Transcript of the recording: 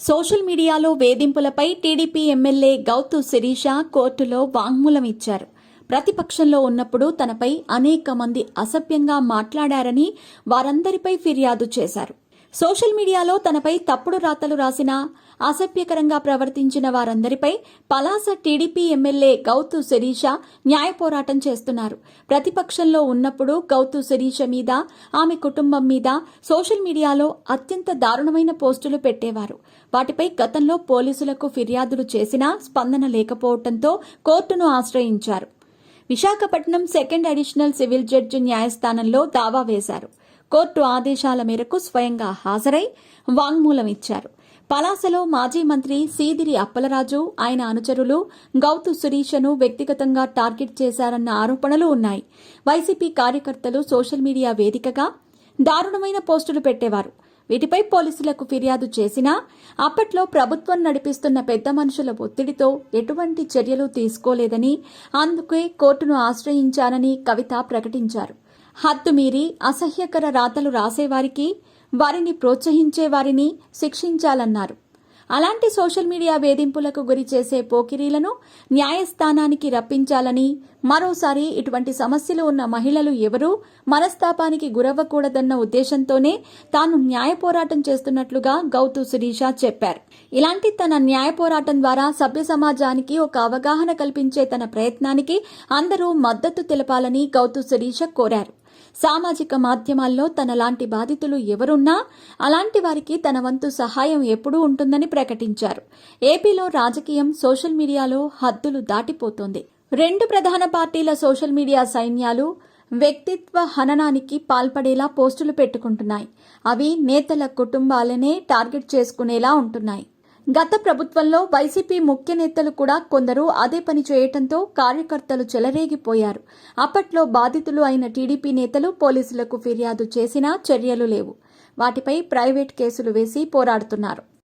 Social మీడియాలో వేధింపులపై TDP MLA Gouthu Sirisha కోర్టులో వాంగ్మూలం ఇచ్చారు. ప్రతిపక్షంలో ఉన్నప్పుడు తనపై అనేక మంది అసభ్యంగా మాట్లాడారని వారందరిపై ఫిర్యాదు చేశారు. సోషల్ మీడియాలో తనపై తప్పుడు రాతలు రాసిన, అసభ్యకరంగా ప్రవర్తించిన వారందరిపై పలాస టీడీపీ ఎమ్మెల్యే గౌతు శిరీష న్యాయ పోరాటం చేస్తున్నారు. ప్రతిపక్షంలో ఉన్నప్పుడు గౌతు శిరీష మీద, ఆమె కుటుంబం మీద సోషల్ మీడియాలో అత్యంత దారుణమైన పోస్టులు పెట్టేవారు. వాటిపై గతంలో పోలీసులకు ఫిర్యాదులు చేసినా స్పందన లేకపోవడంతో కోర్టును ఆశ్రయించారు. Visakhapatnam second additional civil judge న్యాయస్థానంలో దావా వేశారు. కోర్టు ఆదేశాల మేరకు స్వయంగా హాజరై వాంగ్మూలం ఇచ్చారు. పలాసలో మాజీ మంత్రి సీదిరి అప్పలరాజు, ఆయన అనుచరులు గౌతు శిరీషను వ్యక్తిగతంగా టార్గెట్ చేశారన్న ఆరోపణలు ఉన్నాయి. వైసీపీ కార్యకర్తలు సోషల్ మీడియా వేదికగా దారుణమైన పోస్టులు పెట్టేవారు. వీటిపై పోలీసులకు ఫిర్యాదు చేసినా అప్పట్లో ప్రభుత్వం నడిపిస్తున్న పెద్ద మనుషుల ఒత్తిడితో ఎటువంటి చర్యలు తీసుకోలేదని, అందుకే కోర్టును ఆశ్రయించానని కవిత ప్రకటించారు. హద్దుమీరి అసహ్యకర రాతలు రాసేవారికి, వారిని ప్రోత్సహించే వారిని శిక్షించాలన్నారు. అలాంటి సోషల్ మీడియా వేధింపులకు గురి చేసే పోకిరీలను న్యాయస్థానానికి రప్పించాలని, మరోసారి ఇటువంటి సమస్యలు ఉన్న మహిళలు ఎవరూ మనస్తాపానికి గురవ్వకూడదన్న ఉద్దేశంతోనే తాను న్యాయ పోరాటం చేస్తున్నట్లుగా గౌతు శిరీష చెప్పారు. ఇలాంటి తన న్యాయ పోరాటం ద్వారా సభ్య సమాజానికి ఒక అవగాహన కల్పించే తన ప్రయత్నానికి అందరూ మద్దతు తెలపాలని గౌతు శిరీష కోరారు. సామాజిక మాధ్యమాల్లో తనలాంటి బాధితులు ఎవరున్నా అలాంటి వారికి తన వంతు సహాయం ఎప్పుడూ ఉంటుందని ప్రకటించారు. ఏపీలో రాజకీయం సోషల్ మీడియాలో హద్దులు దాటిపోతోంది. రెండు ప్రధాన పార్టీల సోషల్ మీడియా సైన్యాలు వ్యక్తిత్వ హననానికి పాల్పడేలా పోస్టులు పెట్టుకుంటున్నాయి. అవి నేతల కుటుంబాలనే టార్గెట్ చేసుకునేలా ఉంటున్నాయి. గత ప్రభుత్వంలో వైసీపీ ముఖ్య నేతలు కూడా కొందరు అదే పని చేయటంతో కార్యకర్తలు చెలరేగిపోయారు. అప్పట్లో బాధితులు అయిన టీడీపీ నేతలు పోలీసులకు ఫిర్యాదు చేసినా చర్యలు లేవు. వాటిపై ప్రైవేట్ కేసులు వేసి పోరాడుతున్నారు.